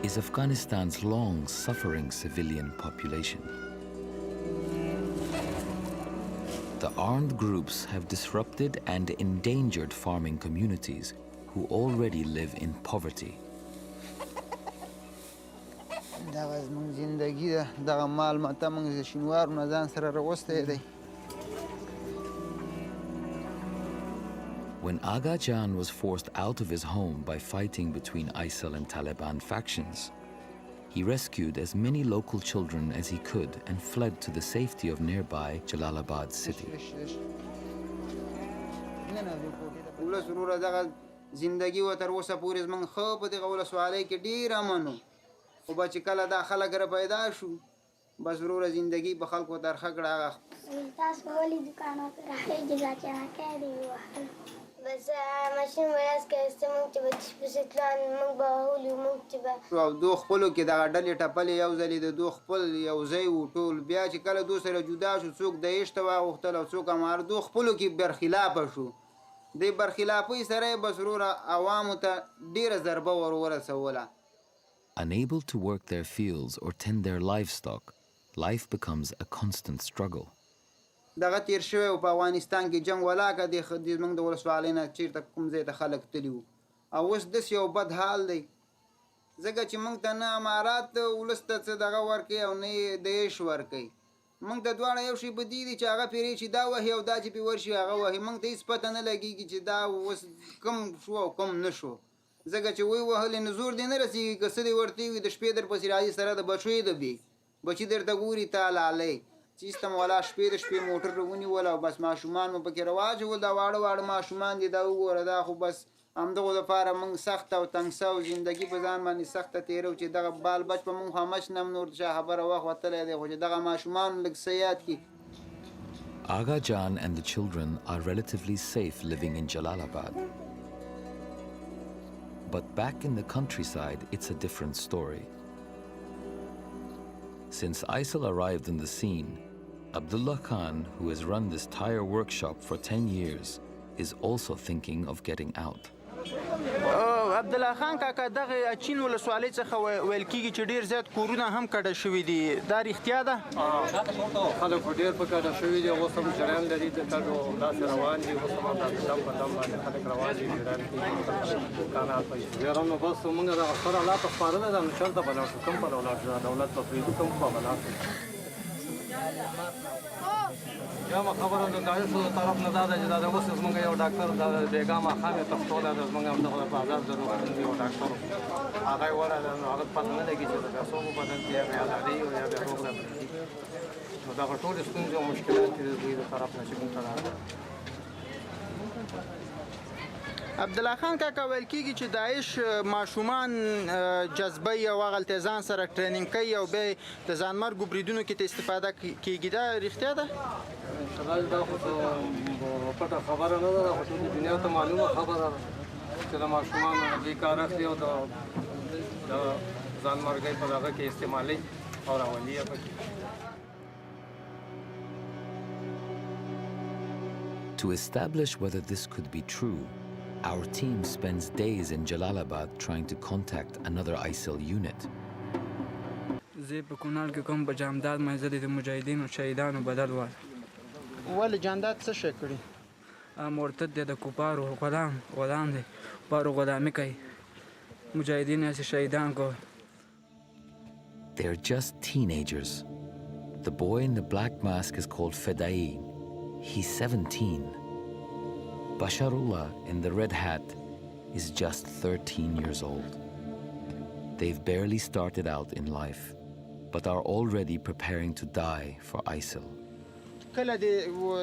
is Afghanistan's long-suffering civilian population. The armed groups have disrupted and endangered farming communities who already live in poverty. When Aga Jan was forced out of his home by fighting between ISIL and Taliban factions, he rescued as many local children as he could and fled to the safety of nearby Jalalabad city. بس ماشین ورس که استمون که بچش بسیتلان من باهولی من که با دو خپلو کې دا ډلې ټپلې یو ځلې د دو خپل یو ځای و ټول بیا چې کله دو سره جدا شو څوک د ایشته واغوښتل او څوک امار دو خپلو کې برخلافه شو د برخلافۍ سره بس وروره عوامو ته ډیره ضربه ورسوله. Unable to work their fields or tend their livestock, life becomes a constant struggle. دغه تیر شوی او په افغانستان کې جنگ ولاکه د زموږ د ولسوالۍ نه چیرته کوم ځای ته خلک تلي وو او اوس داسې یو بد حال دی ځکه چې موږ ته نه امارات ولس ته څه دغه ورکوي او نه یې د عیش ورکوي. موږ ته دواړه یو شی په دې دي چې هغه پیرې چې دا وهي او دا چې پې ورشي هغه وهي. موږ ته هېڅ پته نه لګېږي چې دا اوس کوم شو او کوم نه شو ځکه چې وی وهلې نو زور دې نه رسېږي که څه دې ورته وي د شپې در پسې راځي سره د بچو یې د بې بچي درته ګوري تا لالی چیستم والا شپې د شپې موټر ونیول او بس ماشومان مو پکې رواجول دا واړه واړه ماشومان دي دا وګوره دا خو بس همدغو دپاره موږ سخته او تنګ سوو زندګي په ځان باندې سخته تېرو چې دغه بال بچ په موږ همچ نه هم نور چا خبره وخت وتلی دی خو چې دغه ماشومان لږ څه یاد کړي. Aga Jan and the children are relatively safe living in Jalalabad. But back in the countryside, it's a different story. Since ISIL arrived in the scene, Abdullah Khan, who has run this tire workshop for 10 years, is also thinking of getting out. عبدالله خان کاکا دغه اچین ولسوالۍ څخه ویل کېږي چې ډېر زیات کورونه هم کډه شوي دي دا رښتیا ده؟ خلک خو ډېر په کډه شوي دي اوس هم جریان لري د کډو داسې روان دي اوس هم داسې دم په دم باندې خلک روان دي جریان کېږي دوکانات په یاره نو بس موږ دغه خبره الله ته سپارلی ده نو چېرته به لاړ شو کوم پله ولاړ شو دولت به پرېږدو کوم خوا به لاړ شو. یوه خبره د داعشو طرف نه دا ده چې دا د اوس زموږ یو ډاکټر دا د بېګا ماښام یې تښتولی ده زموږ همدغه د بازار د روغتون یو ډاکټر هغه یې ورغلی نو هغه پته نه لګي چې د پیسو په بدن کې یا بې ازادي او یا بې روغ راځي نو دغه ټولې ستونزې او مشکلات دي د دوی د طرف نه چې موږ ته راغلي. عبدالله خان کاکا ویل کېږي چې داعش ماشومان جذبوي او هغه التزام سره ټرینینګ کوي او بیا د ځانمرګو بریدونو کې ته استفاده کېږي دا رښتیا ده؟ انشاءالله دا خو پټه خبره نه ده دا خو ټولې دنیا ته معلومه خبره ده چې د ماشومانو دې کار اخلي او د ځانمرګۍ په دغه کې استعمالوي او راولي یې پکې. To establish whether this could be true, our team spends days in Jalalabad trying to contact another ISIL unit. زه په کونړ کې کوم په جامداد منزل د مجاهدینو شهیدانو بدل وال. ولې جانداد څه شی کړي؟ مرتد دی د کفارو غلام دی کفارو غلامي کوي مجاهدین یې شهیدان کو. They're just teenagers. The boy in the black mask is called Fedai. He's 17. Basharullah in the red hat is just 13 years old. They've barely started out in life, but are already preparing to die for ISIL. کله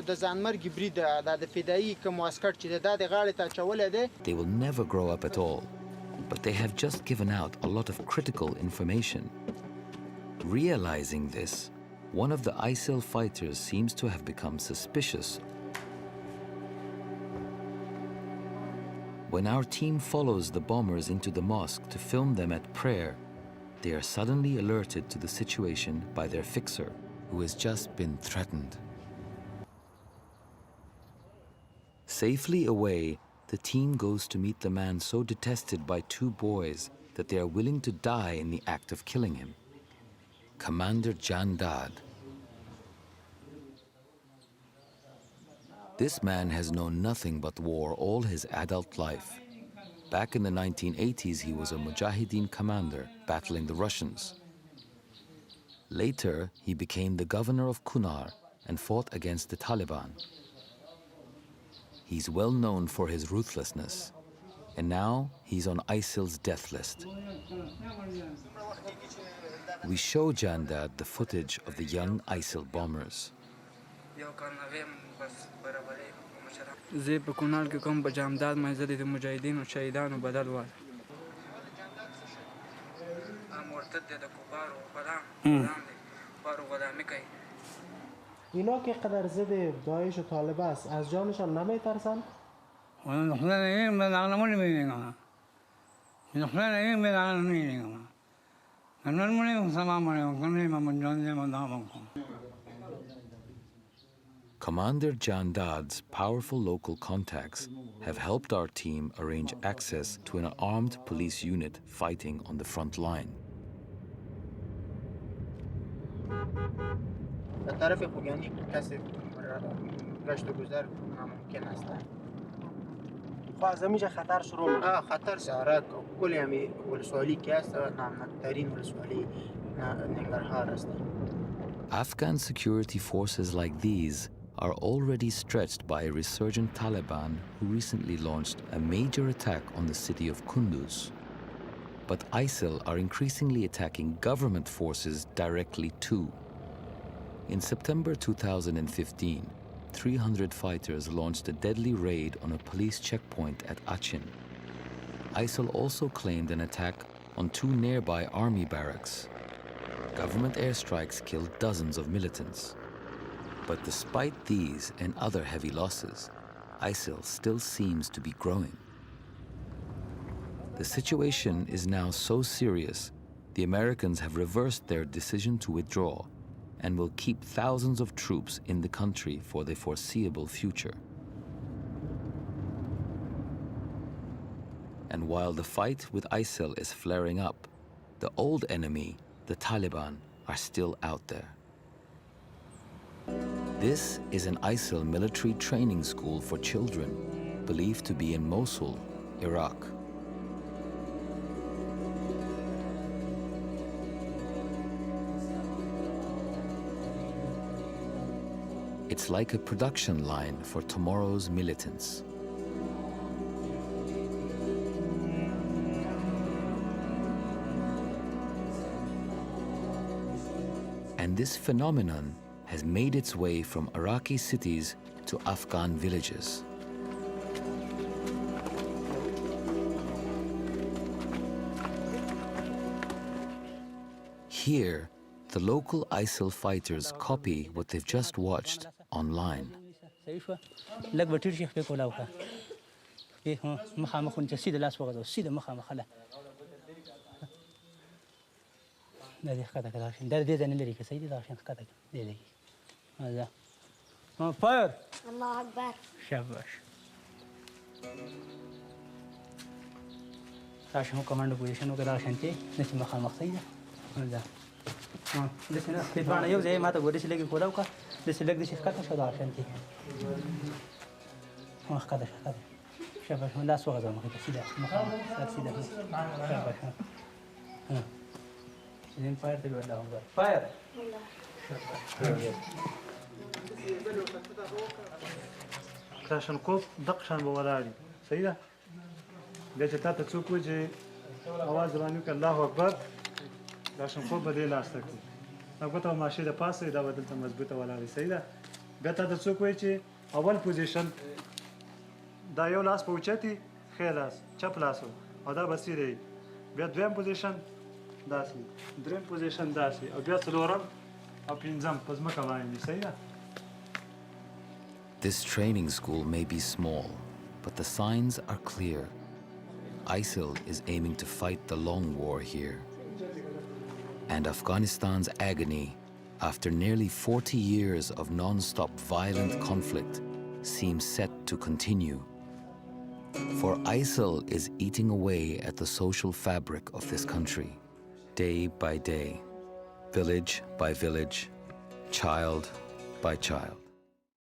د ځانمرګي برید دا د فدایي کوم عسکر چې دا د غاړې ته اچولی دی They will never grow up at all, but they have just given out a lot of critical information. Realizing this, one of the ISIL fighters seems to have become suspicious. When our team follows the bombers into the mosque to film them at prayer, they are suddenly alerted to the situation by their fixer, who has just been threatened. Safely away, the team goes to meet the man so detested by two boys that they are willing to die in the act of killing him. Commander Jandad. This man has known nothing but war all his adult life. Back in the 1980s, he was a Mujahideen commander battling the Russians. Later, he became the governor of Kunar and fought against the Taliban. He's well known for his ruthlessness, and now he's on ISIL's death list. We show Jandad the footage of the young ISIL bombers. زه په کونړ کې کوم په جامداد مې زه د مجاهدینو شهیدانو بدل وال مرتد دی د کفارو غلام دی کفارو غلامی کوي اینا که قدر ضد داعش و طالب است از جانشان نمیترسن؟ Commander Jandad's powerful local contacts have helped our team arrange access to an armed police unit fighting on the front line. طرف خوگانی کسی گشت و گذر ناممکن است. خب از همینجا خطر شروع میشه. خطر سارا کل همی ولسوالی که است نامنکترین ولسوالی ننگرهار است. Afghan security forces like these are already stretched by a resurgent Taliban who recently launched a major attack on the city of Kunduz. But ISIL are increasingly attacking government forces directly too. In September 2015, 300 fighters launched a deadly raid on a police checkpoint at Achin. ISIL also claimed an attack on 2 nearby army barracks. Government airstrikes killed dozens of militants. But despite these and other heavy losses, ISIL still seems to be growing. The situation is now so serious, the Americans have reversed their decision to withdraw and will keep thousands of troops in the country for the foreseeable future. And while the fight with ISIL is flaring up, the old enemy, the Taliban, are still out there. This is an ISIL military training school for children, believed to be in Mosul, Iraq. It's like a production line for tomorrow's militants. And this phenomenon has made its way from Iraqi cities to Afghan villages. Here, the local ISIL fighters copy what they've just watched online. Fire! Allah Akbar. Shabash. Rashan commando position ko rashan te nasi makhamak sayda. Wala. Listen na kitbana yo zay mata gori silagi kodaw ka. Lisilag di shifkat sa rashan te. Kada. Shabash wala suwa da makita sida. Makhamak sida. Shabash. Then fire te wala honga. Fire. Allah. کلاشنکوف دقشان به ولاړی صحیح ده بیا چې تا ته څوک وایي چې اواز باندې وکړه الله اکبر کلاشنکوف به دې لاس ته کړي البته ماشي د پاسه دا به دلته مضبوطه ولاړی صحیح ده بیا تا ته څوک وایي چې اول پوزیشن دا یو لاس په اوچتي ښی لاس چپ لاس او دا به سیده وي بیا دویم پوزیشن داسې دریم پوزیشن داسې او بیا څلورم او پنځم په ځمکه باندې صحیح ده. This training school may be small, but the signs are clear. ISIL is aiming to fight the long war here. And Afghanistan's agony, after nearly 40 years of non-stop violent conflict, seems set to continue. For ISIL is eating away at the social fabric of this country, day by day, village by village, child by child.